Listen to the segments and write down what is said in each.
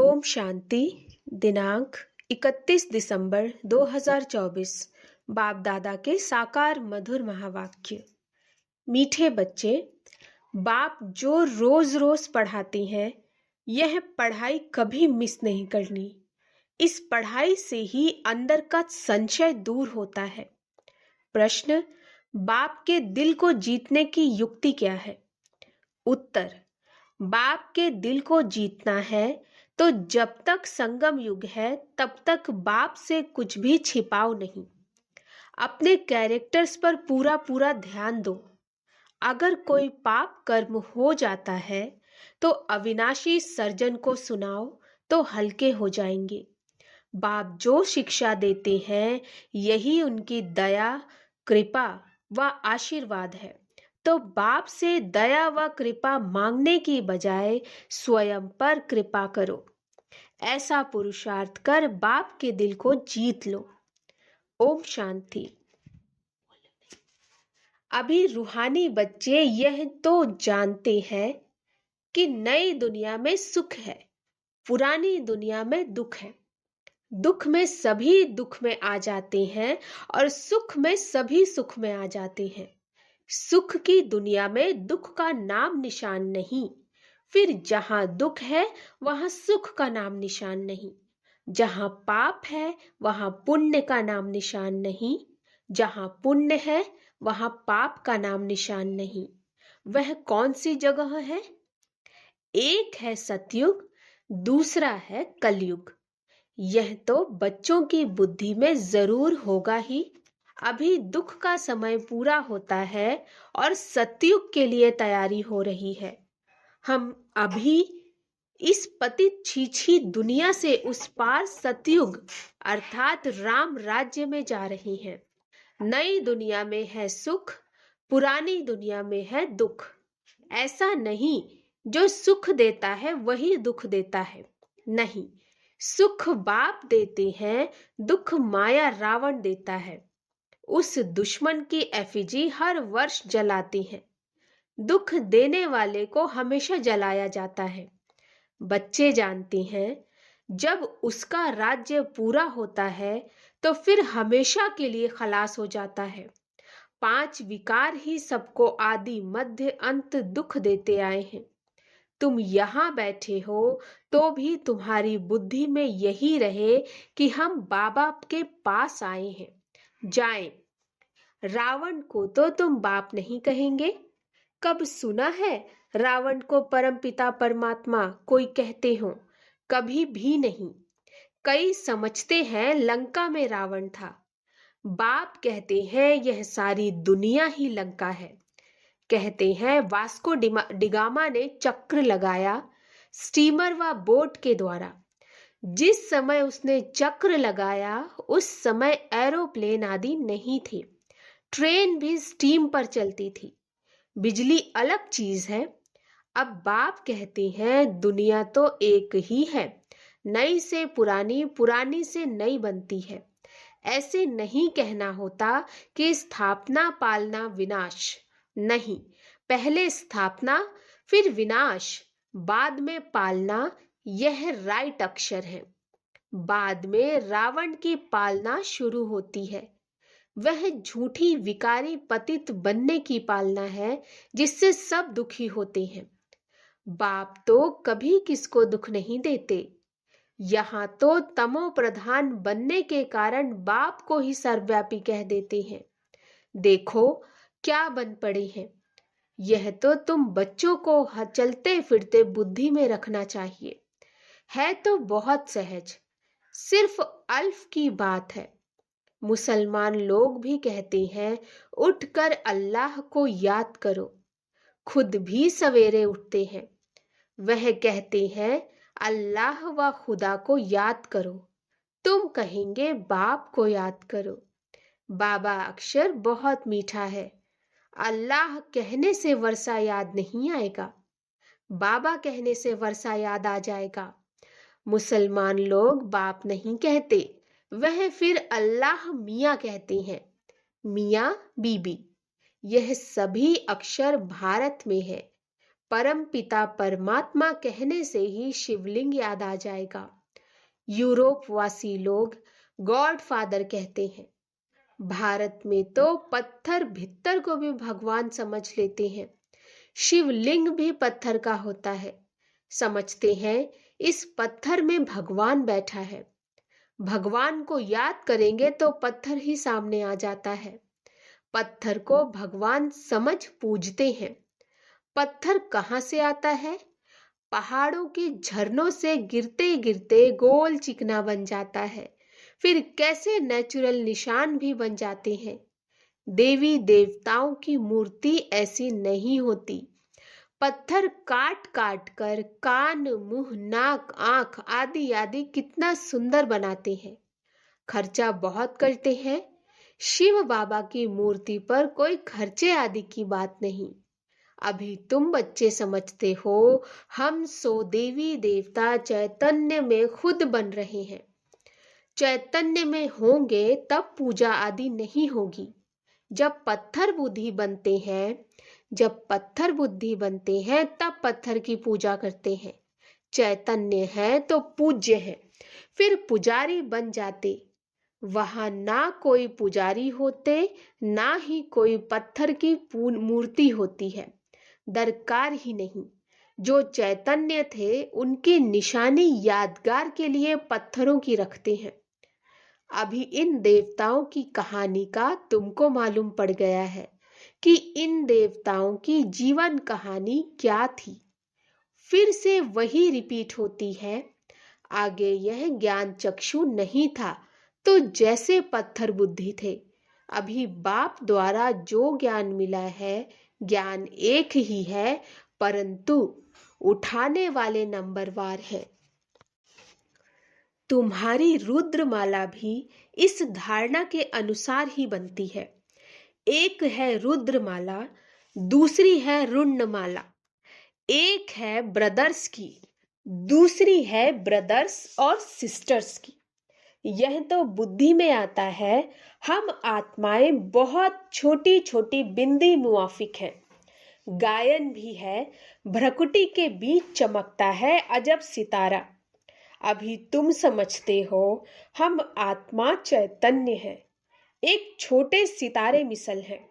ओम शांति। दिनांक 31 दिसंबर 2024। बाप दादा के साकार मधुर महावाक्य। मीठे बच्चे, बाप जो रोज रोज पढ़ाती हैं, यह पढ़ाई कभी मिस नहीं करनी। इस पढ़ाई से ही अंदर का संशय दूर होता है। प्रश्न: बाप के दिल को जीतने की युक्ति क्या है? उत्तर: बाप के दिल को जीतना है तो जब तक संगम युग है तब तक बाप से कुछ भी छिपाओ नहीं। अपने कैरेक्टर्स पर पूरा पूरा ध्यान दो। अगर कोई पाप कर्म हो जाता है तो अविनाशी सर्जन को सुनाओ तो हल्के हो जाएंगे। बाप जो शिक्षा देते हैं यही उनकी दया, कृपा व आशीर्वाद है। तो बाप से दया व कृपा मांगने की बजाय स्वयं पर कृपा करो। ऐसा पुरुषार्थ कर बाप के दिल को जीत लो। ओम शांति। अभी रूहानी बच्चे यह तो जानते हैं कि नई दुनिया में सुख है, पुरानी दुनिया में दुख है। दुख में सभी दुख में आ जाते हैं और सुख में सभी सुख में आ जाते हैं। सुख की दुनिया में दुख का नाम निशान नहीं, फिर जहां दुख है वहां सुख का नाम निशान नहीं। जहां पाप है वहां पुण्य का नाम निशान नहीं। जहां पुण्य है वहां पाप का नाम निशान नहीं। वह कौन सी जगह है? एक है सतयुग, दूसरा है कलयुग। यह तो बच्चों की बुद्धि में जरूर होगा ही। अभी दुख का समय पूरा होता है और सतयुग के लिए तैयारी हो रही है। हम अभी इस पतित छीछी दुनिया से उस पार सतयुग अर्थात राम राज्य में जा रही हैं। नई दुनिया में है सुख, पुरानी दुनिया में है दुख। ऐसा नहीं जो सुख देता है वही दुख देता है, नहीं। सुख बाप देते हैं, दुख माया रावण देता है। उस दुश्मन की एफिजी हर वर्ष जलाती है। दुख देने वाले को हमेशा जलाया जाता है। बच्चे जानते हैं जब उसका राज्य पूरा होता है तो फिर हमेशा के लिए खलास हो जाता है। 5 विकार ही सबको आदि मध्य अंत दुख देते आए हैं। तुम यहाँ बैठे हो तो भी तुम्हारी बुद्धि में यही रहे कि हम बाबा के पास आए हैं, जाएं। रावण को तो तुम बाप नहीं कहेंगे। कब सुना है रावण को परमपिता परमात्मा कोई कहते हो? कभी भी नहीं। कई समझते हैं लंका में रावण था। बाप कहते हैं यह सारी दुनिया ही लंका है। कहते हैं वास्को डिगामा ने चक्र लगाया स्टीमर व बोट के द्वारा। जिस समय उसने चक्र लगाया उस समय एरोप्लेन आदि नहीं थे। ट्रेन भी स्टीम पर चलती थी। बिजली अलग चीज है। अब बाप कहते हैं दुनिया तो एक ही है, नई से पुरानी, पुरानी से नई बनती है। ऐसे नहीं कहना होता कि स्थापना पालना विनाश, नहीं। पहले स्थापना फिर विनाश, बाद में पालना, यह राइट अक्षर है। बाद में रावण की पालना शुरू होती है। वह झूठी विकारी पतित बनने की पालना है जिससे सब दुखी होते हैं। बाप तो कभी किसको दुख नहीं देते। यहाँ तो तमो प्रधान बनने के कारण बाप को ही सर्वव्यापी कह देते हैं। देखो क्या बन पड़े हैं। यह तो तुम बच्चों को चलते फिरते बुद्धि में रखना चाहिए। है तो बहुत सहज, सिर्फ अल्फ की बात है। मुसलमान लोग भी कहते हैं उठकर अल्लाह को याद करो। खुद भी सवेरे उठते हैं। वह कहते हैं अल्लाह व खुदा को याद करो। तुम कहेंगे बाप को याद करो। बाबा अक्षर बहुत मीठा है। अल्लाह कहने से वर्षा याद नहीं आएगा, बाबा कहने से वर्षा याद आ जाएगा। मुसलमान लोग बाप नहीं कहते, वह फिर अल्लाह मियाँ कहते हैं। मियाँ बीबी, यह सभी अक्षर भारत में है। परम पिता परमात्मा कहने से ही शिवलिंग याद आ जाएगा। यूरोप वासी लोग गॉड फादर कहते हैं। भारत में तो पत्थर भित्तर को भी भगवान समझ लेते हैं। शिवलिंग भी पत्थर का होता है। समझते हैं इस पत्थर में भगवान बैठा है। भगवान को याद करेंगे तो पत्थर ही सामने आ जाता है। पत्थर को भगवान समझ पूजते हैं। पत्थर कहाँ से आता है? पहाड़ों के झरनों से गिरते गिरते गोल चिकना बन जाता है। फिर कैसे नेचुरल निशान भी बन जाते हैं। देवी देवताओं की मूर्ति ऐसी नहीं होती। पत्थर काट काट कर कान, मुंह, नाक, आंख आदि आदि कितना सुंदर बनाते हैं। खर्चा बहुत करते हैं। शिव बाबा की मूर्ति पर कोई खर्चे आदि की बात नहीं। अभी तुम बच्चे समझते हो हम सो देवी देवता चैतन्य में खुद बन रहे हैं। चैतन्य में होंगे तब पूजा आदि नहीं होगी। जब पत्थर बुद्धि बनते हैं तब पत्थर की पूजा करते हैं। चैतन्य है तो पूज्य है। फिर पुजारी बन जाते। वहां ना कोई पुजारी होते, ना ही कोई पत्थर की मूर्ति होती है। दरकार ही नहीं। जो चैतन्य थे उनकी निशानी यादगार के लिए पत्थरों की रखते हैं। अभी इन देवताओं की कहानी का तुमको मालूम पड़ गया है कि इन देवताओं की जीवन कहानी क्या थी। फिर से वही रिपीट होती है। आगे यह ज्ञान चक्षु नहीं था तो जैसे पत्थर बुद्धि थे। अभी बाप द्वारा जो ज्ञान मिला है, ज्ञान एक ही है, परंतु उठाने वाले नंबरवार है। तुम्हारी रुद्रमाला भी इस धारणा के अनुसार ही बनती है। एक है रुद्रमाला, दूसरी है रुण्डमाला। एक है ब्रदर्स की, दूसरी है ब्रदर्स और सिस्टर्स की। यह तो बुद्धि में आता है। हम आत्माएं बहुत छोटी छोटी बिंदी मुआफिक हैं। गायन भी है। भ्रकुटी के बीच चमकता है अजब सितारा। अभी तुम समझते हो हम आत्मा चैतन्य है, एक छोटे सितारे मिसल हैं।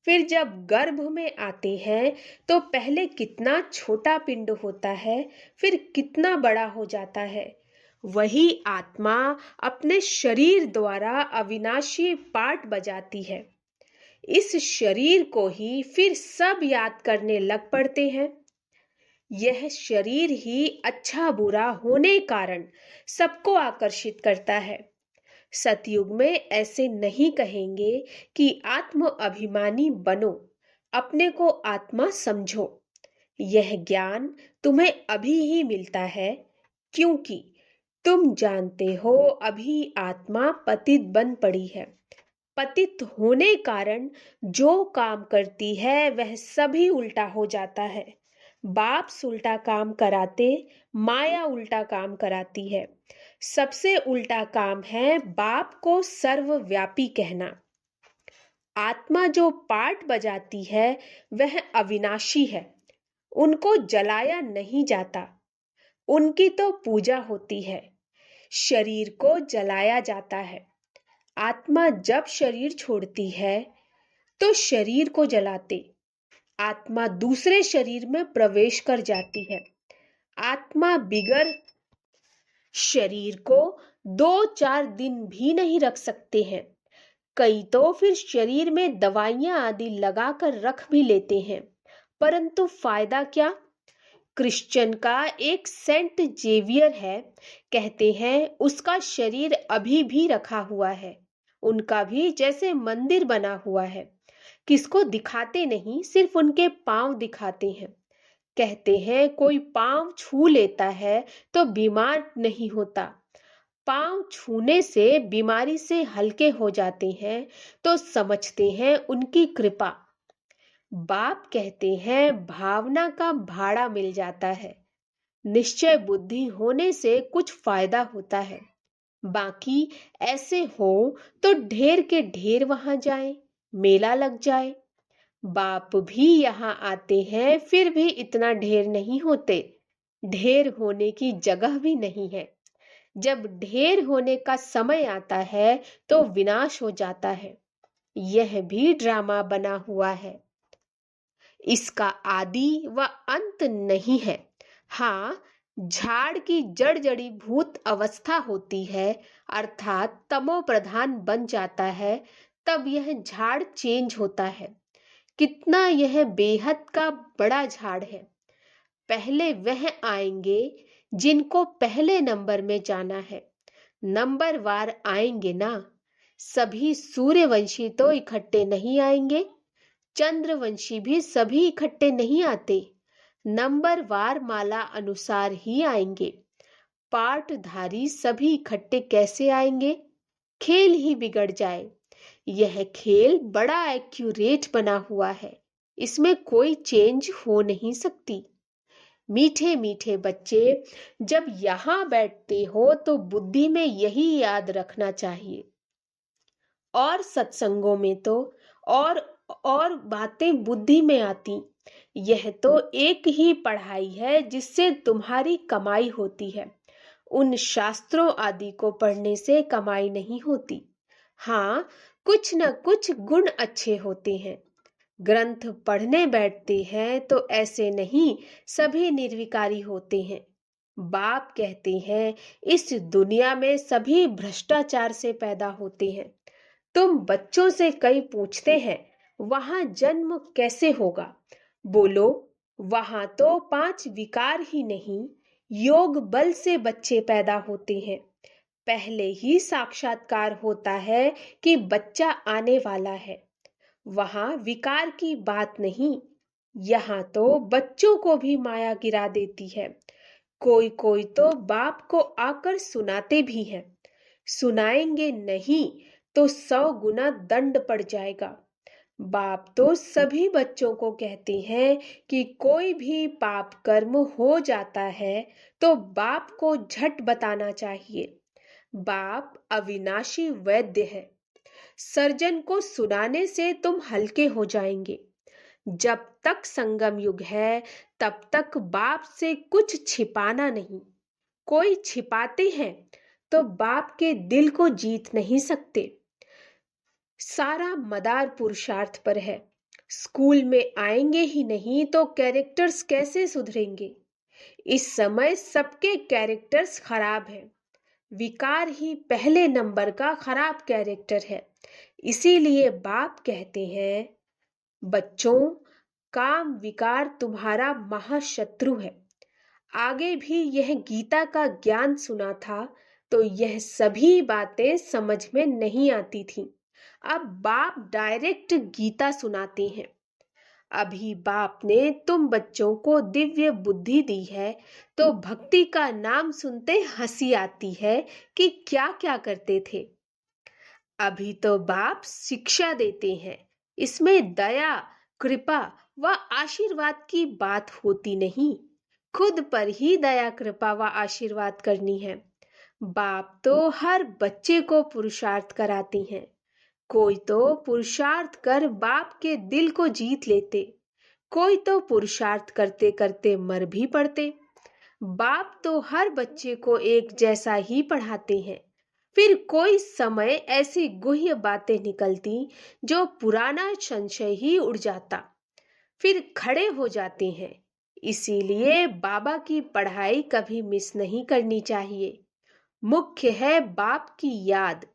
फिर जब गर्भ में आते हैं तो पहले कितना छोटा पिंड होता है, फिर कितना बड़ा हो जाता है। वही आत्मा अपने शरीर द्वारा अविनाशी पाठ बजाती है। इस शरीर को ही फिर सब याद करने लग पड़ते हैं। यह शरीर ही अच्छा बुरा होने कारण सबको आकर्षित करता है। सतयुग में ऐसे नहीं कहेंगे कि आत्म अभिमानी बनो, अपने को आत्मा समझो। यह ज्ञान तुम्हें अभी ही मिलता है, क्योंकि तुम जानते हो अभी आत्मा पतित बन पड़ी है। पतित होने कारण जो काम करती है वह सभी उल्टा हो जाता है। बाप उल्टा काम कराते, माया उल्टा काम कराती है। सबसे उल्टा काम है बाप को सर्वव्यापी कहना। आत्मा जो पाठ बजाती है वह अविनाशी है। उनको जलाया नहीं जाता, उनकी तो पूजा होती है। शरीर को जलाया जाता है। आत्मा जब शरीर छोड़ती है तो शरीर को जलाते। आत्मा दूसरे शरीर में प्रवेश कर जाती है। आत्मा बिगर शरीर को 2-4 दिन भी नहीं रख सकते हैं। कई तो फिर शरीर में दवाइयां आदि लगाकर रख भी लेते हैं, परंतु फायदा क्या? क्रिश्चियन का एक सेंट जेवियर है, कहते हैं उसका शरीर अभी भी रखा हुआ है। उनका भी जैसे मंदिर बना हुआ है। किसको दिखाते नहीं, सिर्फ उनके पांव दिखाते हैं। कहते हैं कोई पांव छू लेता है तो बीमार नहीं होता। पांव छूने से बीमारी से हल्के हो जाते हैं तो समझते हैं उनकी कृपा। बाप कहते हैं भावना का भाड़ा मिल जाता है। निश्चय बुद्धि होने से कुछ फायदा होता है। बाकी ऐसे हो तो ढेर के ढेर वहां जाए, मेला लग जाए। बाप भी यहाँ आते हैं, फिर भी इतना ढेर नहीं होते। ढेर होने की जगह भी नहीं है। जब ढेर होने का समय आता है तो विनाश हो जाता है। यह भी ड्रामा बना हुआ है। इसका आदि व अंत नहीं है। हाँ, झाड़ की जड़ जड़ी भूत अवस्था होती है, अर्थात तमो प्रधान बन जाता है, तब यह झाड़ चेंज होता है। कितना यह बेहद का बड़ा झाड़ है। पहले वह आएंगे जिनको पहले नंबर में जाना है। नंबर वार आएंगे ना। सभी सूर्यवंशी तो इकट्ठे नहीं आएंगे। चंद्रवंशी भी सभी इकट्ठे नहीं आते। नंबर वार माला अनुसार ही आएंगे। पाटधारी सभी इकट्ठे कैसे आएंगे? खेल ही बिगड़ जाए। यह खेल बड़ा एक्यूरेट बना हुआ है। इसमें कोई चेंज हो नहीं सकती। मीठे मीठे बच्चे, जब यहाँ बैठते हो तो बुद्धि में यही याद रखना चाहिए। और सत्संगों में तो और बातें बुद्धि में आती। यह तो एक ही पढ़ाई है जिससे तुम्हारी कमाई होती है। उन शास्त्रों आदि को पढ़ने से कमाई नहीं होती। हाँ, कुछ न कुछ गुण अच्छे होते हैं। ग्रंथ पढ़ने बैठते हैं तो ऐसे नहीं सभी निर्विकारी होते हैं। बाप कहते हैं इस दुनिया में सभी भ्रष्टाचार से पैदा होते हैं। तुम बच्चों से कई पूछते हैं वहां जन्म कैसे होगा? बोलो, वहां तो 5 विकार ही नहीं, योग बल से बच्चे पैदा होते हैं। पहले ही साक्षात्कार होता है कि बच्चा आने वाला है। वहां विकार की बात नहीं। यहाँ तो बच्चों को भी माया गिरा देती है। कोई कोई तो बाप को आकर सुनाते भी हैं। सुनाएंगे नहीं तो 100 गुना दंड पड़ जाएगा। बाप तो सभी बच्चों को कहते हैं कि कोई भी पाप कर्म हो जाता है तो बाप को झट बताना चाहिए। बाप अविनाशी वैद्य है। सर्जन को सुनाने से तुम हल्के हो जाएंगे। जब तक संगम युग है तब तक बाप से कुछ छिपाना नहीं। कोई छिपाते हैं तो बाप के दिल को जीत नहीं सकते। सारा मदार पुरुषार्थ पर है। स्कूल में आएंगे ही नहीं तो कैरेक्टर्स कैसे सुधरेंगे? इस समय सबके कैरेक्टर्स खराब हैं। विकार ही पहले नंबर का खराब कैरेक्टर है। इसीलिए बाप कहते हैं, बच्चों, काम विकार तुम्हारा महाशत्रु है। आगे भी यह गीता का ज्ञान सुना था तो यह सभी बातें समझ में नहीं आती थी। अब बाप डायरेक्ट गीता सुनाते हैं। अभी बाप ने तुम बच्चों को दिव्य बुद्धि दी है तो भक्ति का नाम सुनते हंसी आती है कि क्या क्या करते थे। अभी तो बाप शिक्षा देते हैं। इसमें दया, कृपा व आशीर्वाद की बात होती नहीं। खुद पर ही दया, कृपा व आशीर्वाद करनी है। बाप तो हर बच्चे को पुरुषार्थ कराती हैं। कोई तो पुरुषार्थ कर बाप के दिल को जीत लेते। कोई तो पुरुषार्थ करते करते मर भी पड़ते। बाप तो हर बच्चे को एक जैसा ही पढ़ाते हैं। फिर कोई समय ऐसी गुह्य बातें निकलती जो पुराना संशय ही उड़ जाता। फिर खड़े हो जाते हैं। इसीलिए बाबा की पढ़ाई कभी मिस नहीं करनी चाहिए। मुख्य है बाप की याद।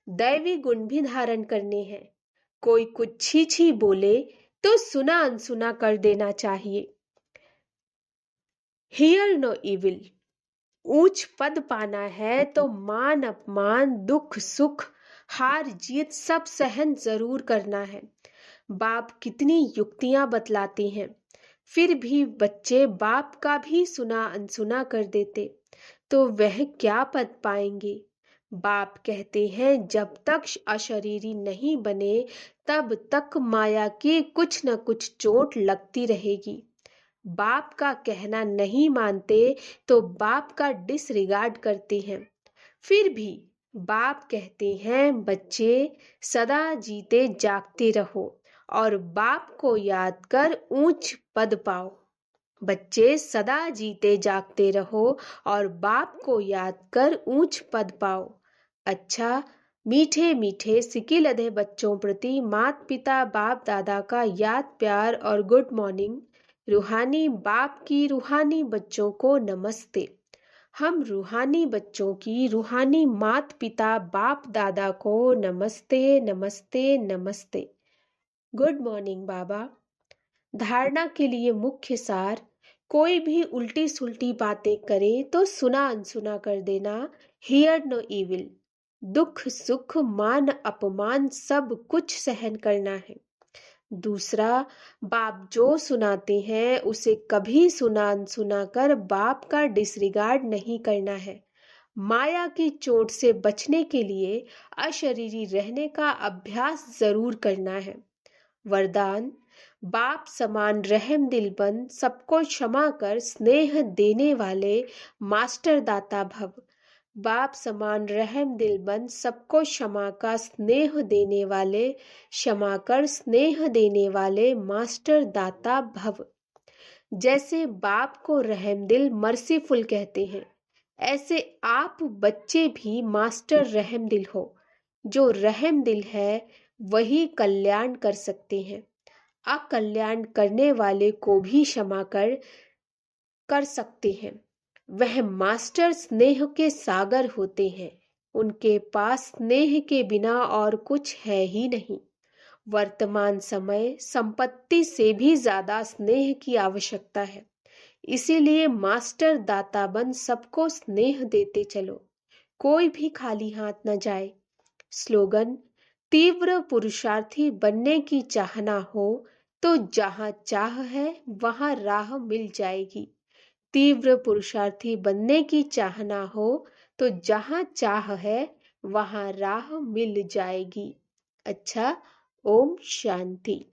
दैवी गुण भी धारण करने हैं। कोई कुछ छी छी बोले तो सुना अनसुना कर देना चाहिए। Hear no evil. ऊंच पद पाना है तो मान अपमान, दुख सुख, हार जीत सब सहन जरूर करना है। बाप कितनी युक्तियां बतलाते हैं। फिर भी बच्चे बाप का भी सुना अनसुना कर देते तो वह क्या पद पाएंगे? बाप कहते हैं जब तक अशरीरी नहीं बने तब तक माया की कुछ न कुछ चोट लगती रहेगी। बाप का कहना नहीं मानते तो बाप का डिसरिगार्ड करते हैं। फिर भी बाप कहते हैं बच्चे, सदा जीते जागते रहो और बाप को याद कर ऊंच पद पाओ। बच्चे सदा जीते जागते रहो और बाप को याद कर ऊंच पद पाओ। अच्छा, मीठे मीठे सिके लधे बच्चों प्रति मात पिता बाप दादा का याद प्यार और गुड मॉर्निंग। रूहानी बाप की रूहानी बच्चों को नमस्ते। हम रूहानी बच्चों की रूहानी मात पिता बाप दादा को नमस्ते नमस्ते नमस्ते। गुड मॉर्निंग बाबा। धारणा के लिए मुख्य सार, कोई भी उल्टी सुल्टी बातें करे तो सुना अनसुना कर देना, हियर नो इविल। दुख सुख मान अपमान सब कुछ सहन करना है। दूसरा, बाप जो सुनाते हैं उसे कभी सुना अनसुना कर बाप का डिसरिगार्ड नहीं करना है। माया की चोट से बचने के लिए अशरीरी रहने का अभ्यास जरूर करना है। वरदान, बाप समान रहम दिल बन सबको क्षमा कर स्नेह देने वाले मास्टर दाता भव। बाप समान रहम दिल बन सबको क्षमा का स्नेह देने वाले, क्षमा कर स्नेह देने वाले मास्टर दाता भव। जैसे बाप को रहम दिल मर्सीफुल कहते हैं, ऐसे आप बच्चे भी मास्टर रहम दिल हो। जो रहम दिल है वही कल्याण कर सकते हैं। अकल्याण करने वाले को भी क्षमा कर सकते हैं। वह मास्टर स्नेह के सागर होते हैं। उनके पास स्नेह के बिना और कुछ है ही नहीं। वर्तमान समय संपत्ति से भी ज्यादा स्नेह की आवश्यकता है। इसीलिए मास्टर दाता बन सबको स्नेह देते चलो, कोई भी खाली हाथ न जाए। स्लोगन, तीव्र पुरुषार्थी बनने की चाहना हो तो जहां चाह है वहां राह मिल जाएगी। तीव्र पुरुषार्थी बनने की चाहना हो तो जहां चाह है वहां राह मिल जाएगी। अच्छा, ओम शांति।